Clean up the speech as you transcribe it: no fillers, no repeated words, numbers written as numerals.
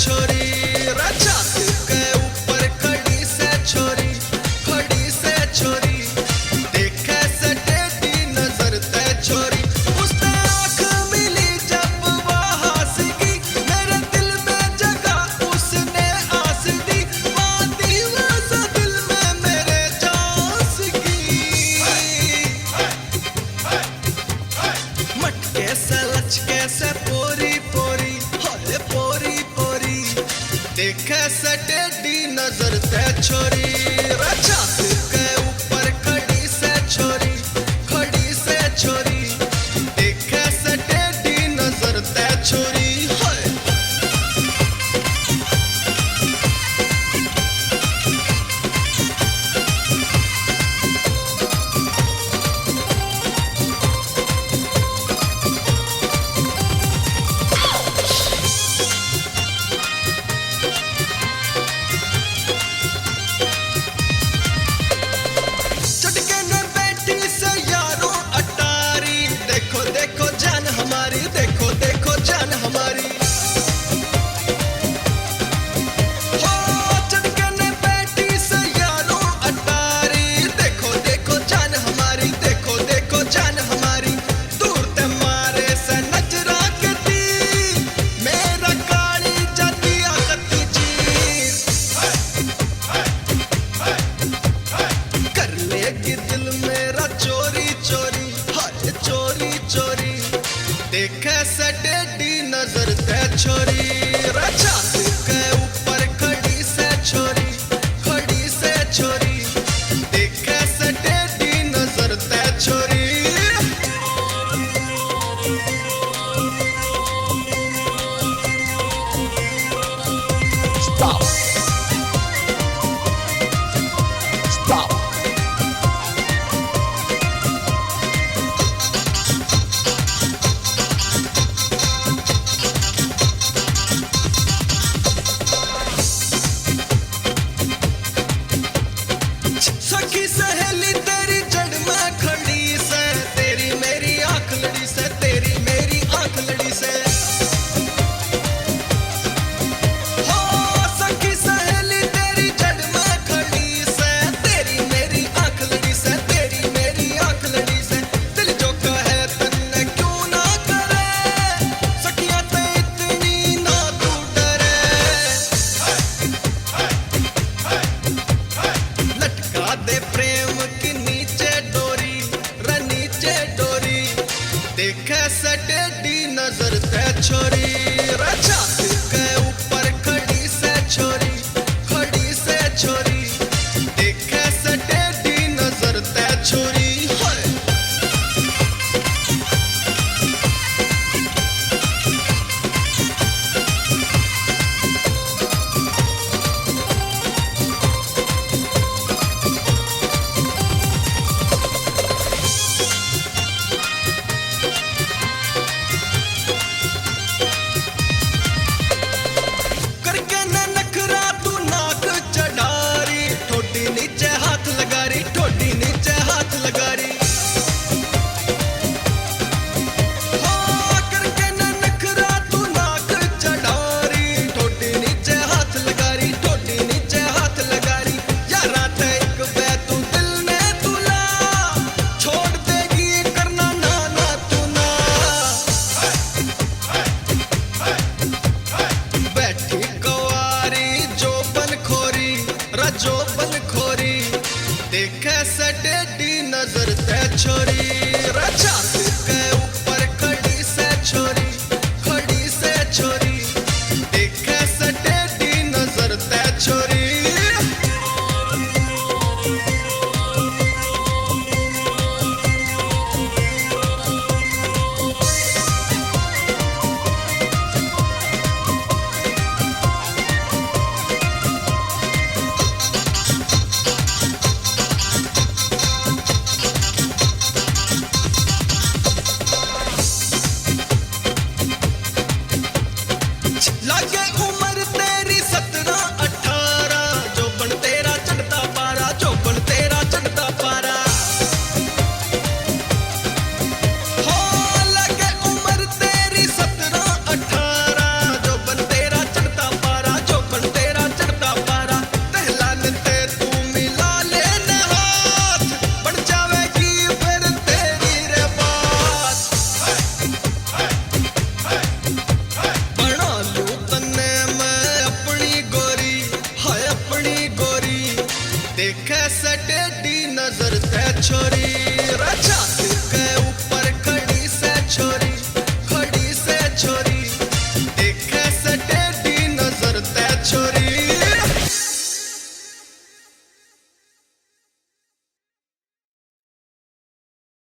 छोरी रचा के ऊपर खड़ी से छोरी देखे से टेढ़ी नजर ते छोरी उसने आंख मिली जब वह हंसगी मेरे दिल में जगह उसने आस दी बाती वैसा दिल में मेरे जासगी मटके से लचके से पोरी पोरी होए पोरी पोरी देखे से टेढ़ी नजर ते छोरी रचा के ऊपर खड़ी से छोरी देखे से टेढ़ी नजर ते छोरी होए चटके ने बैठी से यारों अटारी देखो देखो जान हमारी देखो देखो जान हमारी हो चटके ने बैठी से यारों अटारी देखो देखो जान हमारी देखो देखो जान हमारी दूर ते मारे से नजरा के तीर मेरा काली जाती आकती चीर कर लेगी दिल मेरा चोरी चोरी हाय चोरी चोरी देखे से टेढ़ी नजर ते छोरी रचा के ऊपर खड़ी से छोरी देखे से टेढ़ी नजर ते छोरी Stop. Stop. सखी सहेली तेरी जड़ में खड़ी से तेरी मेरी आंख लड़ी से तेरी मेरी आंख लड़ी से हो सखी सहेली तेरी जड़ में खड़ी से तेरी मेरी आंख लड़ी से तेरी मेरी आंख लड़ी से दिल जो कहे तन्ने क्यों ना करे सखिया ते इतनी ना तू डरे लटका दे प्रेम की नीचे डोरी देखे से टेढ़ी नजर ते छोरी रचा के ऊपर खड़ी से छोरी देखे से टेढ़ी नजर ते छोरी होए करके न नखरा तू नाक चढ़ारी ठोडी नीचे हाथ लगारी ठोडी नीचे हाथ लगारी हो करके न नखरा तू नाक चढ़ारी ठोडी नीचे हाथ लगारी ठोडी नीचे हाथ लगारी यारा थे एक बे तू दिल ने तुला छोड़ देगी करना ना ना तू ना बैठी गवारी जो बन खोरी देखे से टेढ़ी नजर ते छोरी रचा के ऊपर खड़ी से छोरी देखे से टेढ़ी नजर ते छोरी छोरी